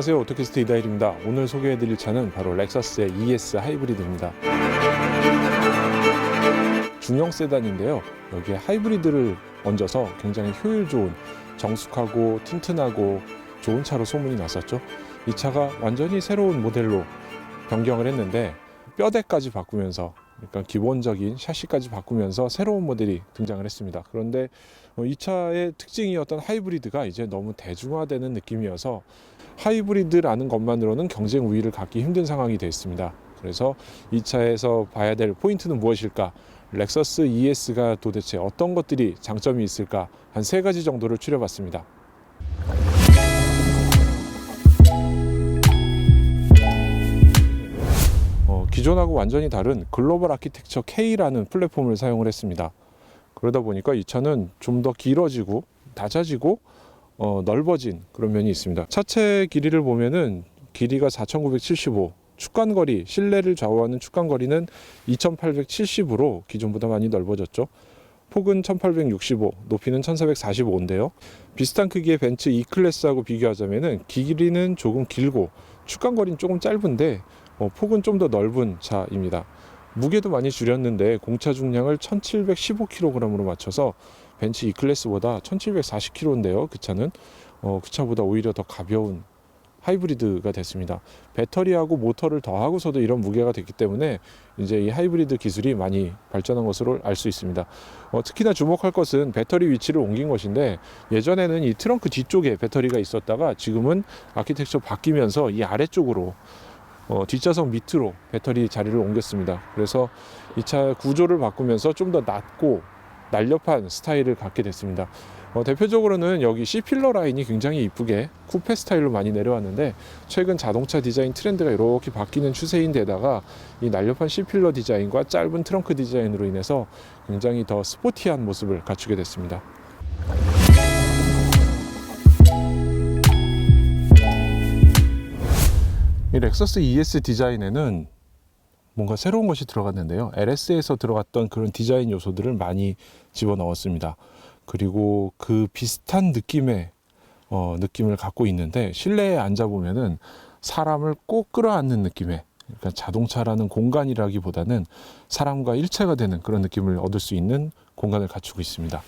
안녕하세요, 오토캐스트 이다일입니다. 오늘 소개해드릴 차는 바로 렉서스의 ES 하이브리드입니다. 중형 세단인데요, 여기에 하이브리드를 얹어서 굉장히 효율 좋은, 정숙하고 튼튼하고 좋은 차로 소문이 났었죠. 이 차가 완전히 새로운 모델로 변경을 했는데 뼈대까지 바꾸면서, 그러니까 기본적인 샤시까지 바꾸면서 새로운 모델이 등장을 했습니다. 그런데 이 차의 특징이었던 하이브리드가 이제 너무 대중화되는 느낌이어서 하이브리드라는 것만으로는 경쟁 우위를 갖기 힘든 상황이 되어 있습니다. 그래서 이 차에서 봐야 될 포인트는 무엇일까? 렉서스 ES가 도대체 어떤 것들이 장점이 있을까? 한 3가지 정도를 추려봤습니다. 기존하고 완전히 다른 글로벌 아키텍처 K라는 플랫폼을 사용을 했습니다. 그러다 보니까 이 차는 좀 더 길어지고 낮아지고 넓어진 그런 면이 있습니다. 차체 길이를 보면은 길이가 4,975, 축간거리, 실내를 좌우하는 축간거리는 2,870으로 기존보다 많이 넓어졌죠. 폭은 1,865, 높이는 1,445인데요. 비슷한 크기의 벤츠 E클래스하고 비교하자면은 길이는 조금 길고 축간거리는 조금 짧은데 폭은 좀 더 넓은 차입니다. 무게도 많이 줄였는데 공차 중량을 1,715kg으로 맞춰서 벤츠 E클래스보다 1,740kg인데요. 그 차는 그 차보다 오히려 더 가벼운 하이브리드가 됐습니다. 배터리하고 모터를 더하고서도 이런 무게가 됐기 때문에 이제 이 하이브리드 기술이 많이 발전한 것으로 알 수 있습니다. 특히나 주목할 것은 배터리 위치를 옮긴 것인데, 예전에는 이 트렁크 뒤쪽에 배터리가 있었다가 지금은 아키텍처 바뀌면서 이 아래쪽으로 뒷좌석 밑으로 배터리 자리를 옮겼습니다. 그래서 이 차 구조를 바꾸면서 좀 더 낮고 날렵한 스타일을 갖게 됐습니다. 대표적으로는 여기 C필러 라인이 굉장히 이쁘게 쿠페 스타일로 많이 내려왔는데, 최근 자동차 디자인 트렌드가 이렇게 바뀌는 추세인데다가 이 날렵한 C필러 디자인과 짧은 트렁크 디자인으로 인해서 굉장히 더 스포티한 모습을 갖추게 됐습니다. 이 렉서스 ES 디자인에는 뭔가 새로운 것이 들어갔는데요. LS에서 들어갔던 그런 디자인 요소들을 많이 집어넣었습니다. 그리고 그 비슷한 느낌의 느낌을 갖고 있는데, 실내에 앉아보면은 사람을 꼭 끌어안는 느낌의, 그러니까 자동차라는 공간이라기보다는 사람과 일체가 되는 그런 느낌을 얻을 수 있는 공간을 갖추고 있습니다.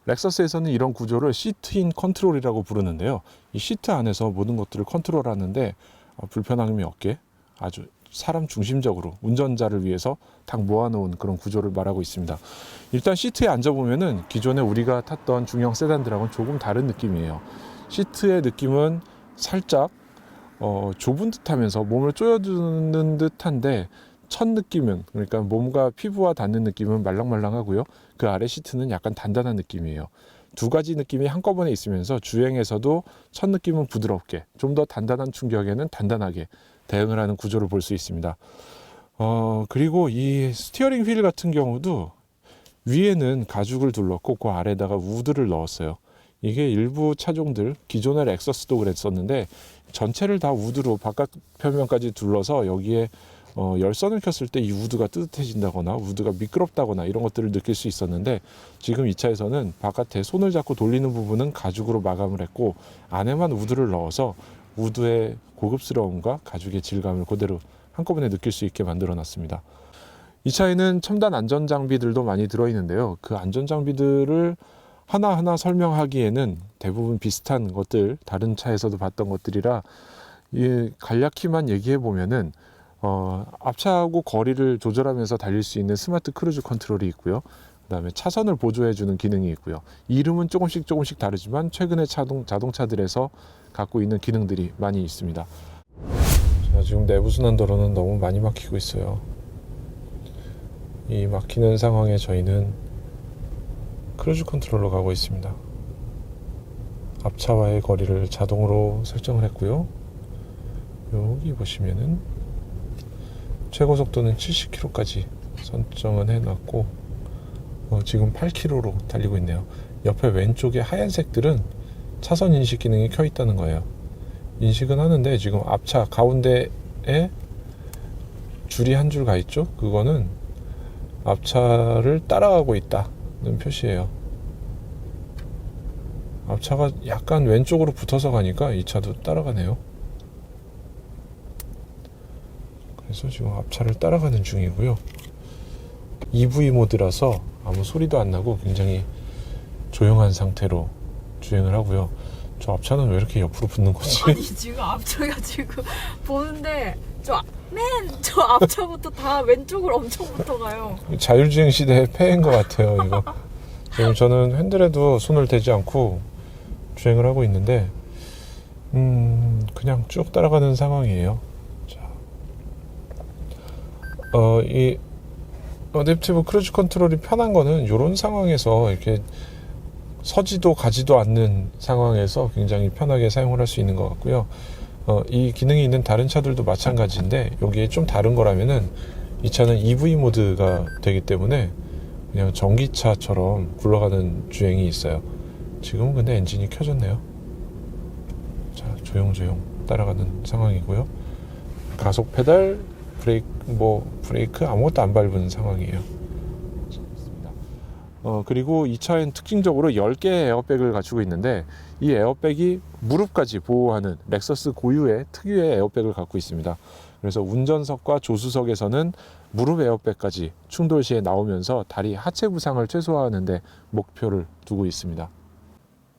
렉서스에서는 이런 구조를 시트인 컨트롤이라고 부르는데요. 이 시트 안에서 모든 것들을 컨트롤하는데 불편함이 없게 아주 사람 중심적으로 운전자를 위해서 딱 모아놓은 그런 구조를 말하고 있습니다. 일단 시트에 앉아보면은 기존에 우리가 탔던 중형 세단들하고는 조금 다른 느낌이에요. 시트의 느낌은 살짝 좁은 듯하면서 몸을 조여주는 듯한데, 첫 느낌은, 그러니까 몸과 피부와 닿는 느낌은 말랑말랑하고요. 그 아래 시트는 약간 단단한 느낌이에요. 두 가지 느낌이 한꺼번에 있으면서 주행에서도 첫 느낌은 부드럽게, 좀 더 단단한 충격에는 단단하게 대응을 하는 구조를 볼 수 있습니다. 그리고 이 스티어링 휠 같은 경우도 위에는 가죽을 둘렀고 그 아래다가 우드를 넣었어요. 이게 일부 차종들, 기존의 렉서스도 그랬었는데 전체를 다 우드로 바깥 표면까지 둘러서 여기에 열선을 켰을 때 이 우드가 뜨뜻해진다거나 우드가 미끄럽다거나 이런 것들을 느낄 수 있었는데, 지금 이 차에서는 바깥에 손을 잡고 돌리는 부분은 가죽으로 마감을 했고 안에만 우드를 넣어서 우드의 고급스러움과 가죽의 질감을 그대로 한꺼번에 느낄 수 있게 만들어 놨습니다. 이 차에는 첨단 안전장비들도 많이 들어있는데요. 그 안전장비들을 하나하나 설명하기에는 대부분 비슷한 것들, 다른 차에서도 봤던 것들이라 간략히만 얘기해 보면은 앞차하고 거리를 조절하면서 달릴 수 있는 스마트 크루즈 컨트롤이 있고요. 그 다음에 차선을 보조해주는 기능이 있고요. 이름은 조금씩 다르지만 최근의 자동차들에서 갖고 있는 기능들이 많이 있습니다. 자, 지금 내부순환도로는 너무 많이 막히고 있어요. 이 막히는 상황에 저희는 크루즈 컨트롤로 가고 있습니다. 앞차와의 거리를 자동으로 설정을 했고요. 여기 보시면은 최고 속도는 70km까지 설정은 해놨고 지금 8km로 달리고 있네요. 옆에 왼쪽에 하얀색들은 차선 인식 기능이 켜 있다는 거예요. 인식은 하는데 지금 앞차 가운데에 줄이 한 줄 가 있죠? 그거는 앞차를 따라가고 있다는 표시예요. 앞차가 약간 왼쪽으로 붙어서 가니까 이 차도 따라가네요. 그래서 지금 앞차를 따라가는 중이고요. EV 모드라서 아무 소리도 안 나고 굉장히 조용한 상태로 주행을 하고요. 저 앞차는 왜 이렇게 옆으로 붙는 거지? 아니 지금 앞차가 지금 보는데 저 앞차부터 다 왼쪽으로 엄청 붙어가요. 자율주행 시대의 폐해인 것 같아요, 이거. 지금 저는 핸들에도 손을 대지 않고 주행을 하고 있는데, 그냥 쭉 따라가는 상황이에요. 자, 이 어댑티브 크루즈 컨트롤이 편한 거는 이런 상황에서 이렇게 서지도 가지도 않는 상황에서 굉장히 편하게 사용을 할 수 있는 것 같고요. 이 기능이 있는 다른 차들도 마찬가지인데 여기에 좀 다른 거라면은 이 차는 EV 모드가 되기 때문에 그냥 전기차처럼 굴러가는 주행이 있어요. 지금은 근데 엔진이 켜졌네요. 자, 조용조용 따라가는 상황이고요. 가속 페달, 브레이크 아무것도 안 밟은 상황이에요. 그리고 이 차엔 특징적으로 10개의 에어백을 갖추고 있는데 이 에어백이 무릎까지 보호하는 렉서스 고유의 특유의 에어백을 갖고 있습니다. 그래서 운전석과 조수석에서는 무릎 에어백까지 충돌 시에 나오면서 다리 하체 부상을 최소화하는 데 목표를 두고 있습니다.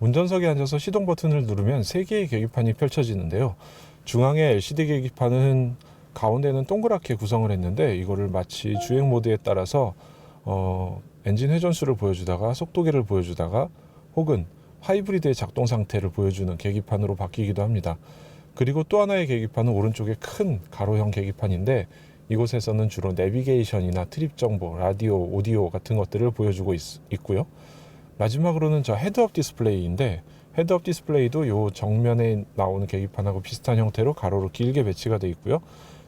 운전석에 앉아서 시동 버튼을 누르면 3개의 계기판이 펼쳐지는데요. 중앙의 LCD 계기판은 가운데는 동그랗게 구성을 했는데 이거를 마치 주행 모드에 따라서 엔진 회전수를 보여주다가 속도계를 보여주다가 혹은 하이브리드의 작동 상태를 보여주는 계기판으로 바뀌기도 합니다. 그리고 또 하나의 계기판은 오른쪽에 큰 가로형 계기판인데 이곳에서는 주로 내비게이션이나 트립 정보, 라디오, 오디오 같은 것들을 보여주고 있고요. 마지막으로는 저 헤드업 디스플레이인데 헤드업 디스플레이도 요 정면에 나오는 계기판하고 비슷한 형태로 가로로 길게 배치가 되어 있고요.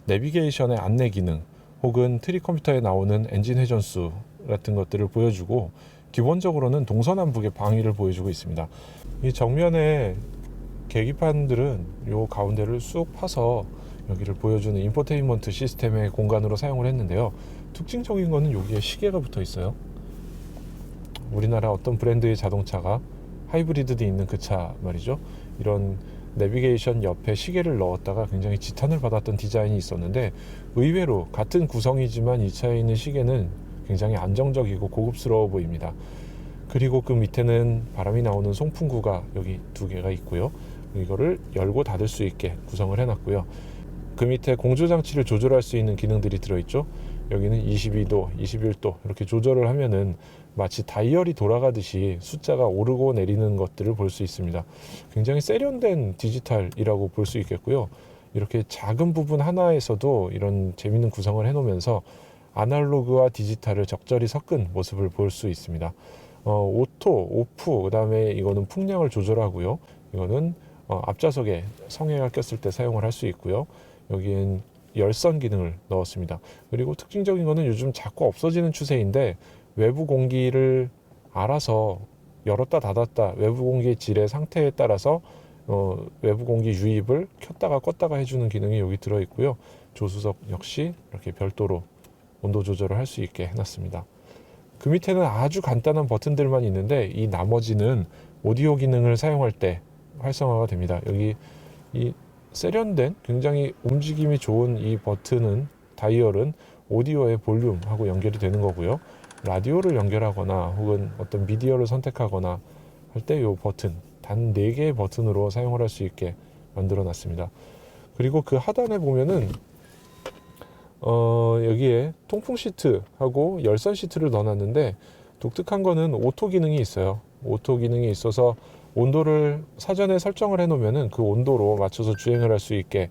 내비게이션의 안내 기능 혹은 트립 컴퓨터에 나오는 엔진 회전수 같은 것들을 보여주고 기본적으로는 동서남북의 방위를 보여주고 있습니다. 이 정면에 계기판들은 요 가운데를 쑥 파서 여기를 보여주는 인포테인먼트 시스템의 공간으로 사용을 했는데요. 특징적인 거는 여기에 시계가 붙어 있어요. 우리나라 어떤 브랜드의 자동차가 하이브리드도 있는 그 차 말이죠. 이런 내비게이션 옆에 시계를 넣었다가 굉장히 지탄을 받았던 디자인이 있었는데 의외로 같은 구성이지만 이 차에 있는 시계는 굉장히 안정적이고 고급스러워 보입니다. 그리고 그 밑에는 바람이 나오는 송풍구가 여기 2개가 있고요. 이거를 열고 닫을 수 있게 구성을 해놨고요. 그 밑에 공조장치를 조절할 수 있는 기능들이 들어있죠. 여기는 22도, 21도 이렇게 조절을 하면은 마치 다이얼이 돌아가듯이 숫자가 오르고 내리는 것들을 볼 수 있습니다. 굉장히 세련된 디지털이라고 볼 수 있겠고요. 이렇게 작은 부분 하나에서도 이런 재밌는 구성을 해놓으면서 아날로그와 디지털을 적절히 섞은 모습을 볼 수 있습니다. 오토, 오프, 그 다음에 이거는 풍량을 조절하고요. 이거는 앞좌석에 성에가 꼈을 때 사용을 할 수 있고요. 여기엔 열선 기능을 넣었습니다. 그리고 특징적인 거는 요즘 자꾸 없어지는 추세인데 외부 공기를 알아서 열었다 닫았다 외부 공기의 질의 상태에 따라서 외부 공기 유입을 켰다가 껐다가 해주는 기능이 여기 들어있고요. 조수석 역시 이렇게 별도로 온도 조절을 할 수 있게 해놨습니다. 그 밑에는 아주 간단한 버튼들만 있는데 이 나머지는 오디오 기능을 사용할 때 활성화가 됩니다. 여기 이 세련된 굉장히 움직임이 좋은 이 버튼은 다이얼은 오디오의 볼륨하고 연결이 되는 거고요. 라디오를 연결하거나 혹은 어떤 미디어를 선택하거나 할 때 이 버튼 단 4개의 버튼으로 사용을 할 수 있게 만들어 놨습니다. 그리고 그 하단에 보면은 여기에 통풍 시트하고 열선 시트를 넣어놨는데 독특한 거는 오토 기능이 있어요. 오토 기능이 있어서 온도를 사전에 설정을 해 놓으면은 그 온도로 맞춰서 주행을 할 수 있게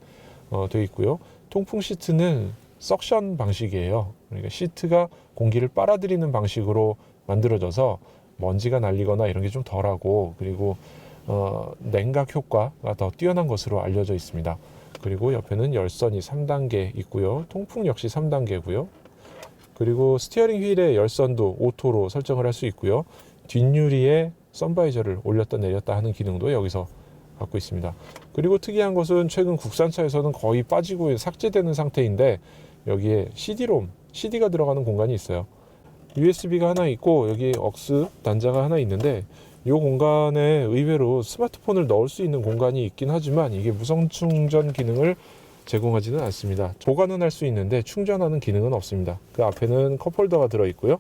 되어 있고요. 통풍 시트는 석션 방식이에요. 그러니까 시트가 공기를 빨아들이는 방식으로 만들어져서 먼지가 날리거나 이런 게 좀 덜하고 그리고 냉각 효과가 더 뛰어난 것으로 알려져 있습니다. 그리고 옆에는 열선이 3단계 있고요. 통풍 역시 3단계고요. 그리고 스티어링 휠의 열선도 오토로 설정을 할 수 있고요. 뒷유리에 선바이저를 올렸다 내렸다 하는 기능도 여기서 갖고 있습니다. 그리고 특이한 것은 최근 국산차에서는 거의 빠지고 삭제되는 상태인데 여기에 CD-ROM, CD가 들어가는 공간이 있어요. USB가 하나 있고 여기 aux 단자가 하나 있는데 이 공간에 의외로 스마트폰을 넣을 수 있는 공간이 있긴 하지만 이게 무선 충전 기능을 제공하지는 않습니다. 보관은 할 수 있는데 충전하는 기능은 없습니다. 그 앞에는 컵홀더가 들어있고요.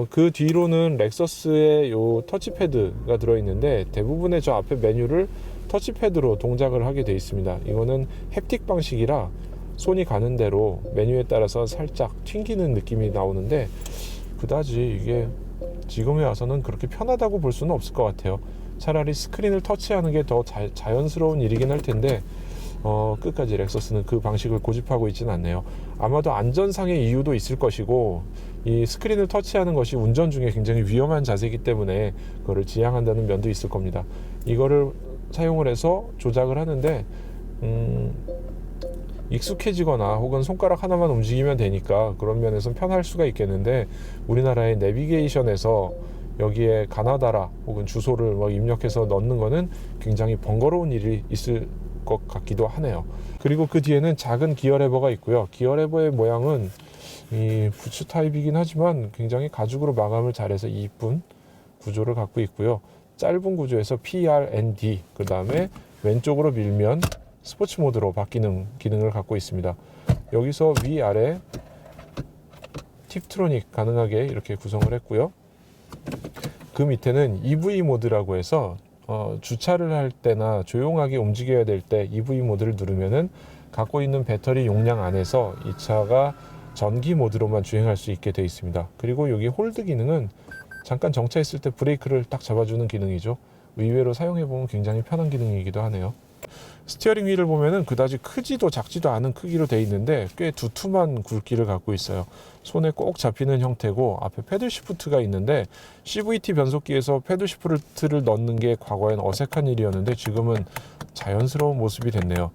그 뒤로는 렉서스의 요 터치패드가 들어있는데 대부분의 저 앞에 메뉴를 터치패드로 동작을 하게 되어 있습니다. 이거는 햅틱 방식이라 손이 가는 대로 메뉴에 따라서 살짝 튕기는 느낌이 나오는데 그다지 이게 지금에 와서는 그렇게 편하다고 볼 수는 없을 것 같아요. 차라리 스크린을 터치하는 게 더 자연스러운 일이긴 할 텐데 끝까지 렉서스는 그 방식을 고집하고 있지는 않네요. 아마도 안전상의 이유도 있을 것이고 이 스크린을 터치하는 것이 운전 중에 굉장히 위험한 자세이기 때문에 그거를 지양한다는 면도 있을 겁니다. 이거를 사용을 해서 조작을 하는데 익숙해지거나 혹은 손가락 하나만 움직이면 되니까 그런 면에서는 편할 수가 있겠는데 우리나라의 내비게이션에서 여기에 가나다라 혹은 주소를 입력해서 넣는 거는 굉장히 번거로운 일이 있을 것 같기도 하네요. 그리고 그 뒤에는 작은 기어 레버가 있고요. 기어 레버의 모양은 이 부츠 타입이긴 하지만 굉장히 가죽으로 마감을 잘해서 이쁜 구조를 갖고 있고요. 짧은 구조에서 PRND, 그 다음에 왼쪽으로 밀면 스포츠 모드로 바뀌는 기능을 갖고 있습니다. 여기서 위아래 팁트로닉 가능하게 이렇게 구성을 했고요. 그 밑에는 EV 모드라고 해서 주차를 할 때나 조용하게 움직여야 될 때 EV 모드를 누르면은 갖고 있는 배터리 용량 안에서 이 차가 전기 모드로만 주행할 수 있게 되어 있습니다. 그리고 여기 홀드 기능은 잠깐 정차했을 때 브레이크를 딱 잡아주는 기능이죠. 의외로 사용해보면 굉장히 편한 기능이기도 하네요. 스티어링 휠을 보면은 그다지 크지도 작지도 않은 크기로 되어 있는데 꽤 두툼한 굵기를 갖고 있어요. 손에 꼭 잡히는 형태고 앞에 패들 시프트가 있는데 CVT 변속기에서 패들 시프트를 넣는 게 과거엔 어색한 일이었는데 지금은 자연스러운 모습이 됐네요.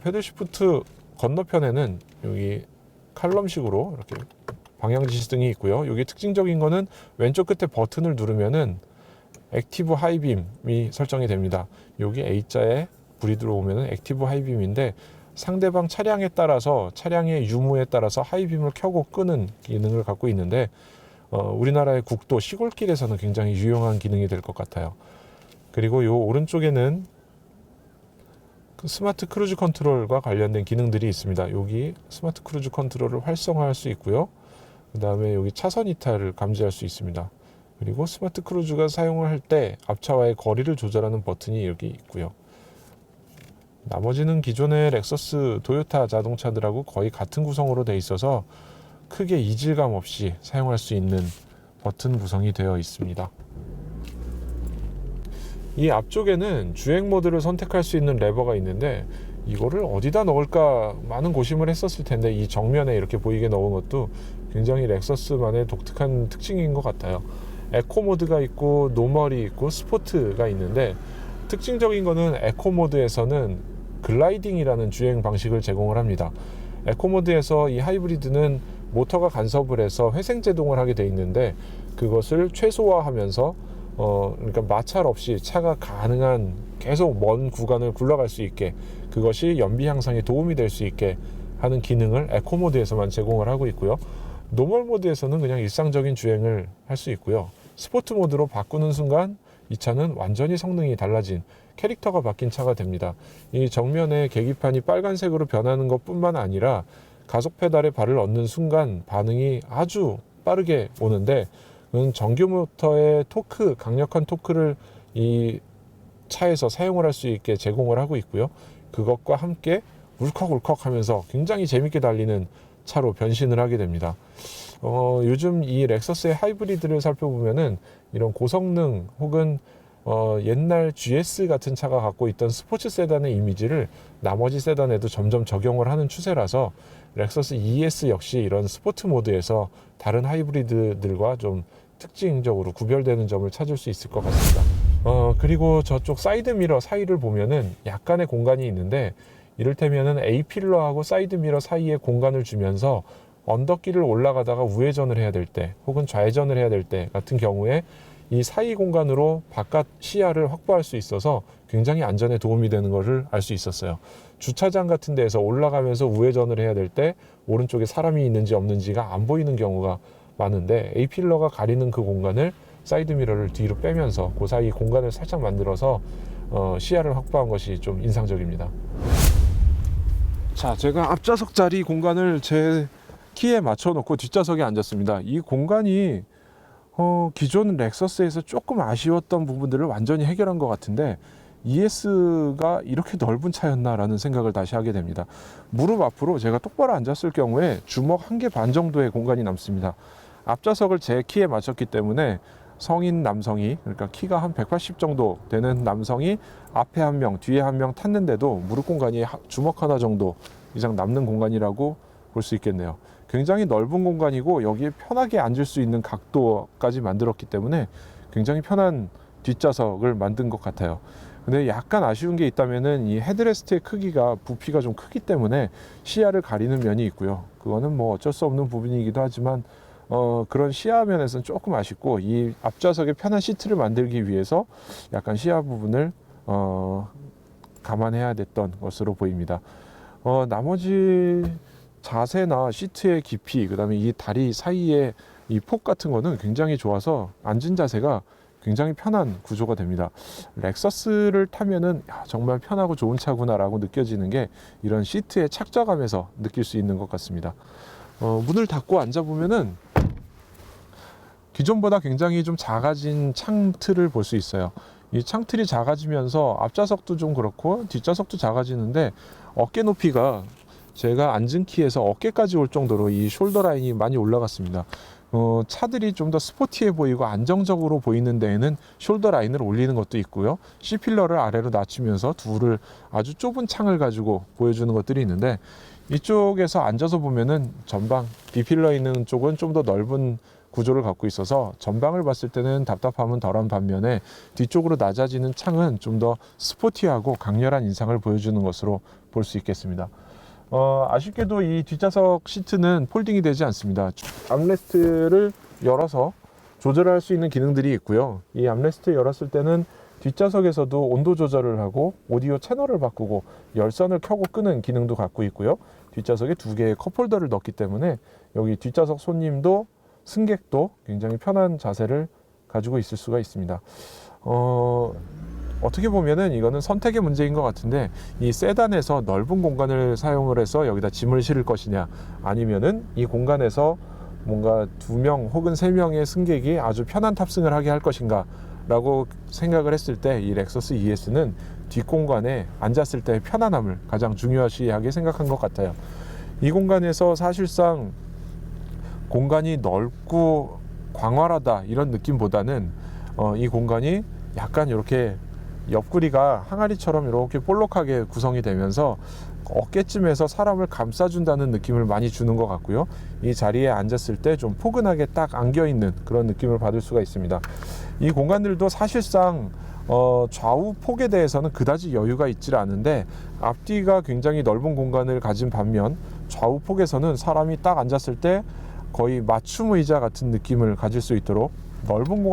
패들 시프트 건너편에는 여기 칼럼식으로 이렇게 방향 지시등이 있고요. 여기 특징적인 거는 왼쪽 끝에 버튼을 누르면은 액티브 하이빔이 설정이 됩니다. 여기 A자에 불이 들어오면은 액티브 하이빔인데 상대방 차량에 따라서 차량의 유무에 따라서 하이빔을 켜고 끄는 기능을 갖고 있는데 우리나라의 국도 시골길에서는 굉장히 유용한 기능이 될 것 같아요. 그리고 요 오른쪽에는 그 스마트 크루즈 컨트롤과 관련된 기능들이 있습니다. 여기 스마트 크루즈 컨트롤을 활성화할 수 있고요. 그 다음에 여기 차선 이탈을 감지할 수 있습니다. 그리고 스마트 크루즈가 사용을 할 때 앞차와의 거리를 조절하는 버튼이 여기 있고요. 나머지는 기존의 렉서스, 도요타 자동차들하고 거의 같은 구성으로 되어 있어서 크게 이질감 없이 사용할 수 있는 버튼 구성이 되어 있습니다. 이 앞쪽에는 주행 모드를 선택할 수 있는 레버가 있는데 이거를 어디다 넣을까 많은 고심을 했었을 텐데 이 정면에 이렇게 보이게 넣은 것도 굉장히 렉서스만의 독특한 특징인 것 같아요. 에코 모드가 있고 노멀이 있고 스포트가 있는데 특징적인 거는 에코 모드에서는 글라이딩이라는 주행 방식을 제공을 합니다. 에코 모드에서 이 하이브리드는 모터가 간섭을 해서 회생 제동을 하게 돼 있는데 그것을 최소화하면서 그러니까 마찰 없이 차가 가능한 계속 먼 구간을 굴러갈 수 있게 그것이 연비 향상에 도움이 될 수 있게 하는 기능을 에코 모드에서만 제공을 하고 있고요. 노멀 모드에서는 그냥 일상적인 주행을 할 수 있고요. 스포트 모드로 바꾸는 순간 이 차는 완전히 성능이 달라진 캐릭터가 바뀐 차가 됩니다. 이 정면에 계기판이 빨간색으로 변하는 것뿐만 아니라 가속 페달에 발을 얻는 순간 반응이 아주 빠르게 오는데 그건 전기 모터의 토크, 강력한 토크를 이 차에서 사용을 할 수 있게 제공을 하고 있고요. 그것과 함께 울컥울컥 하면서 굉장히 재밌게 달리는 차로 변신을 하게 됩니다. 요즘 이 렉서스의 하이브리드를 살펴보면은 이런 고성능 혹은 옛날 GS 같은 차가 갖고 있던 스포츠 세단의 이미지를 나머지 세단에도 점점 적용을 하는 추세라서 렉서스 ES 역시 이런 스포츠 모드에서 다른 하이브리드들과 좀 특징적으로 구별되는 점을 찾을 수 있을 것 같습니다. 그리고 저쪽 사이드 미러 사이를 보면은 약간의 공간이 있는데 이를테면은 A필러하고 사이드 미러 사이에 공간을 주면서 언덕길을 올라가다가 우회전을 해야 될 때 혹은 좌회전을 해야 될 때 같은 경우에 이 사이 공간으로 바깥 시야를 확보할 수 있어서 굉장히 안전에 도움이 되는 것을 알 수 있었어요. 주차장 같은 데에서 올라가면서 우회전을 해야 될 때 오른쪽에 사람이 있는지 없는지가 안 보이는 경우가 많은데 A필러가 가리는 그 공간을 사이드 미러를 뒤로 빼면서 그 사이 공간을 살짝 만들어서 시야를 확보한 것이 좀 인상적입니다. 자, 제가 앞좌석 자리 공간을 제 키에 맞춰 놓고 뒷좌석에 앉았습니다. 이 공간이 기존 렉서스에서 조금 아쉬웠던 부분들을 완전히 해결한 것 같은데 ES가 이렇게 넓은 차였나라는 생각을 다시 하게 됩니다. 무릎 앞으로 제가 똑바로 앉았을 경우에 주먹 1개 반 정도의 공간이 남습니다. 앞좌석을 제 키에 맞췄기 때문에 성인 남성이, 그러니까 키가 한 180 정도 되는 남성이 앞에 한 명, 뒤에 한 명 탔는데도 무릎 공간이 주먹 하나 정도 이상 남는 공간이라고 볼 수 있겠네요. 굉장히 넓은 공간이고 여기에 편하게 앉을 수 있는 각도까지 만들었기 때문에 굉장히 편한 뒷좌석을 만든 것 같아요. 근데 약간 아쉬운 게 있다면은 이 헤드레스트의 크기가 부피가 좀 크기 때문에 시야를 가리는 면이 있고요. 그거는 뭐 어쩔 수 없는 부분이기도 하지만 그런 시야 면에서는 조금 아쉽고, 이 앞좌석에 편한 시트를 만들기 위해서 약간 시야 부분을 감안해야 됐던 것으로 보입니다. 나머지 자세나 시트의 깊이, 그 다음에 이 다리 사이에 이 폭 같은 거는 굉장히 좋아서 앉은 자세가 굉장히 편한 구조가 됩니다. 렉서스를 타면은 정말 편하고 좋은 차구나라고 느껴지는 게 이런 시트의 착좌감에서 느낄 수 있는 것 같습니다. 문을 닫고 앉아보면은 기존보다 굉장히 좀 작아진 창틀을 볼 수 있어요. 이 창틀이 작아지면서 앞좌석도 좀 그렇고 뒷좌석도 작아지는데 어깨 높이가 제가 앉은 키에서 어깨까지 올 정도로 이 숄더 라인이 많이 올라갔습니다. 차들이 좀 더 스포티해 보이고 안정적으로 보이는 데에는 숄더 라인을 올리는 것도 있고요. C필러를 아래로 낮추면서 둘을 아주 좁은 창을 가지고 보여주는 것들이 있는데, 이쪽에서 앉아서 보면은 전방 B필러 있는 쪽은 좀 더 넓은 구조를 갖고 있어서 전방을 봤을 때는 답답함은 덜한 반면에 뒤쪽으로 낮아지는 창은 좀 더 스포티하고 강렬한 인상을 보여주는 것으로 볼 수 있겠습니다. 아쉽게도 이 뒷좌석 시트는 폴딩이 되지 않습니다. 암레스트를 열어서 조절할 수 있는 기능들이 있고요. 이 암레스트 열었을 때는 뒷좌석에서도 온도 조절을 하고 오디오 채널을 바꾸고 열선을 켜고 끄는 기능도 갖고 있고요. 뒷좌석에 2개의 컵홀더를 넣었기 때문에 여기 뒷좌석 손님도 승객도 굉장히 편한 자세를 가지고 있을 수가 있습니다. 어떻게 보면은 이거는 선택의 문제인 것 같은데, 이 세단에서 넓은 공간을 사용을 해서 여기다 짐을 실을 것이냐, 아니면은 이 공간에서 뭔가 2명 혹은 3명의 승객이 아주 편한 탑승을 하게 할 것인가 라고 생각을 했을 때, 이 렉서스 ES는 뒷공간에 앉았을 때의 편안함을 가장 중요시하게 생각한 것 같아요. 이 공간에서 사실상 공간이 넓고 광활하다 이런 느낌보다는 이 공간이 약간 이렇게 옆구리가 항아리처럼 이렇게 볼록하게 구성이 되면서 어깨쯤에서 사람을 감싸준다는 느낌을 많이 주는 것 같고요. 이 자리에 앉았을 때 좀 포근하게 딱 안겨있는 그런 느낌을 받을 수가 있습니다. 이 공간들도 사실상 좌우 폭에 대해서는 그다지 여유가 있지 않은데, 앞뒤가 굉장히 넓은 공간을 가진 반면 좌우 폭에서는 사람이 딱 앉았을 때 거의 맞춤 의자 같은 느낌을 가질 수 있도록 넓은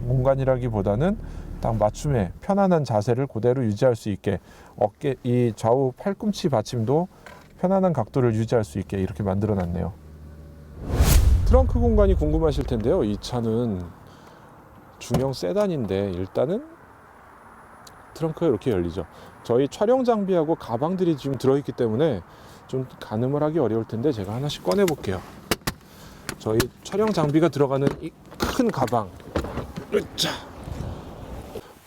공간이라기보다는 딱 맞춤의 편안한 자세를 그대로 유지할 수 있게, 어깨 이 좌우 팔꿈치 받침도 편안한 각도를 유지할 수 있게 이렇게 만들어 놨네요. 트렁크 공간이 궁금하실 텐데요. 이 차는 중형 세단인데 일단은 트렁크가 이렇게 열리죠. 저희 촬영 장비하고 가방들이 지금 들어있기 때문에 좀 가늠을 하기 어려울 텐데 제가 하나씩 꺼내 볼게요. 저희 촬영 장비가 들어가는 이 큰 가방, 자,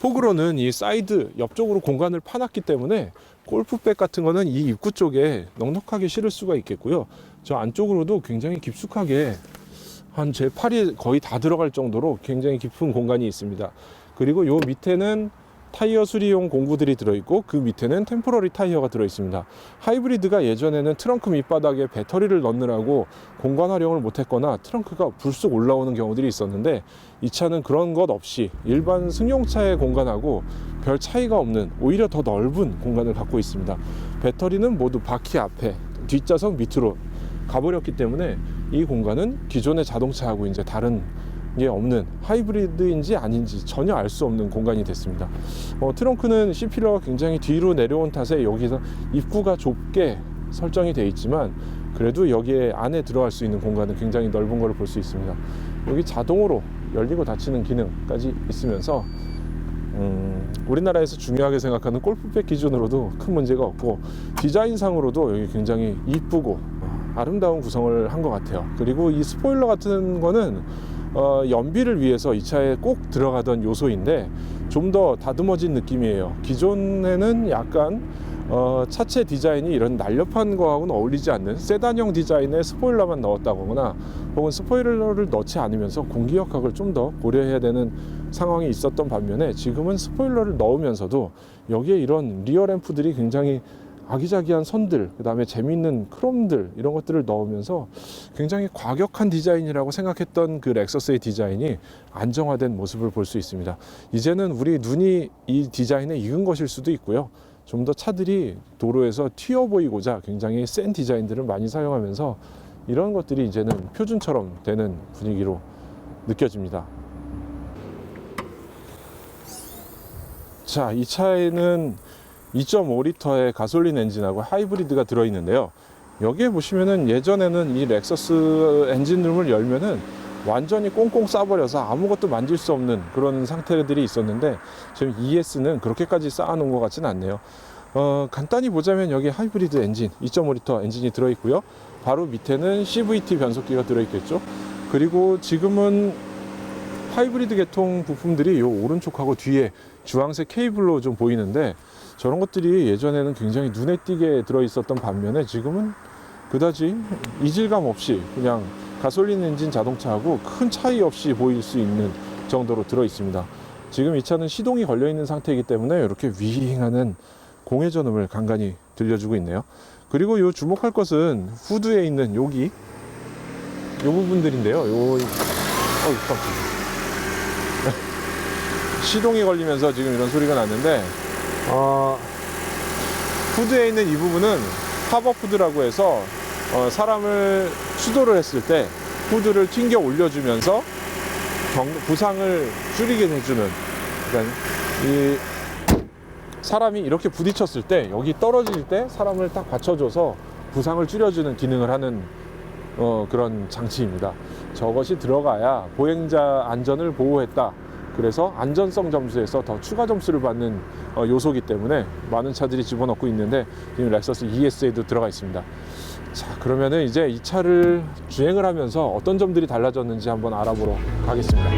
폭으로는 이 사이드 옆쪽으로 공간을 파놨기 때문에 골프백 같은 거는 이 입구 쪽에 넉넉하게 실을 수가 있겠고요. 저 안쪽으로도 굉장히 깊숙하게 한 제 팔이 거의 다 들어갈 정도로 굉장히 깊은 공간이 있습니다. 그리고 요 밑에는 타이어 수리용 공구들이 들어있고 그 밑에는 템포러리 타이어가 들어있습니다. 하이브리드가 예전에는 트렁크 밑바닥에 배터리를 넣느라고 공간 활용을 못했거나 트렁크가 불쑥 올라오는 경우들이 있었는데, 이 차는 그런 것 없이 일반 승용차의 공간하고 별 차이가 없는 오히려 더 넓은 공간을 갖고 있습니다. 배터리는 모두 바퀴 앞에, 뒷좌석 밑으로 가버렸기 때문에 이 공간은 기존의 자동차하고 이제 다른 게 없는, 하이브리드인지 아닌지 전혀 알 수 없는 공간이 됐습니다. 트렁크는 C필러가 굉장히 뒤로 내려온 탓에 여기서 입구가 좁게 설정이 되어 있지만 그래도 여기에 안에 들어갈 수 있는 공간은 굉장히 넓은 걸 볼 수 있습니다. 여기 자동으로 열리고 닫히는 기능까지 있으면서 우리나라에서 중요하게 생각하는 골프백 기준으로도 큰 문제가 없고 디자인상으로도 여기 굉장히 이쁘고 아름다운 구성을 한 것 같아요. 그리고 이 스포일러 같은 거는 연비를 위해서 이 차에 꼭 들어가던 요소인데 좀 더 다듬어진 느낌이에요. 기존에는 약간 차체 디자인이 이런 날렵한 거하고는 어울리지 않는 세단형 디자인의 스포일러만 넣었다거나 혹은 스포일러를 넣지 않으면서 공기역학을 좀 더 고려해야 되는 상황이 있었던 반면에 지금은 스포일러를 넣으면서도 여기에 이런 리어 램프들이 굉장히 아기자기한 선들, 그 다음에 재미있는 크롬들 이런 것들을 넣으면서 굉장히 과격한 디자인이라고 생각했던 그 렉서스의 디자인이 안정화된 모습을 볼 수 있습니다. 이제는 우리 눈이 이 디자인에 익은 것일 수도 있고요. 좀 더 차들이 도로에서 튀어 보이고자 굉장히 센 디자인들을 많이 사용하면서 이런 것들이 이제는 표준처럼 되는 분위기로 느껴집니다. 자, 이 차에는 2.5리터의 가솔린 엔진하고 하이브리드가 들어있는데요. 여기에 보시면은 예전에는 이 렉서스 엔진룸을 열면은 완전히 꽁꽁 싸버려서 아무것도 만질 수 없는 그런 상태들이 있었는데 지금 ES는 그렇게까지 쌓아놓은 것 같지는 않네요. 간단히 보자면 여기 하이브리드 엔진 2.5리터 엔진이 들어있고요. 바로 밑에는 CVT 변속기가 들어있겠죠. 그리고 지금은 하이브리드 계통 부품들이 요 오른쪽하고 뒤에 주황색 케이블로 좀 보이는데 저런 것들이 예전에는 굉장히 눈에 띄게 들어있었던 반면에 지금은 그다지 이질감 없이 그냥 가솔린 엔진 자동차하고 큰 차이 없이 보일 수 있는 정도로 들어있습니다. 지금 이 차는 시동이 걸려있는 상태이기 때문에 이렇게 윙하는 공회전음을 간간히 들려주고 있네요. 그리고 요 주목할 것은 후드에 있는 여기 요 부분들인데요. 시동이 걸리면서 지금 이런 소리가 났는데 후드에 있는 이 부분은 팝업 후드라고 해서 사람을 추돌을 했을 때 후드를 튕겨 올려주면서 부상을 줄이게 해주는, 그러니까 이 사람이 이렇게 부딪혔을 때 여기 떨어질 때 사람을 딱 받쳐줘서 부상을 줄여주는 기능을 하는 그런 장치입니다. 저것이 들어가야 보행자 안전을 보호했다, 그래서 안전성 점수에서 더 추가 점수를 받는 요소이기 때문에 많은 차들이 집어넣고 있는데 지금 렉서스 ES에도 들어가 있습니다. 자, 그러면은 이제 이 차를 주행을 하면서 어떤 점들이 달라졌는지 한번 알아보러 가겠습니다.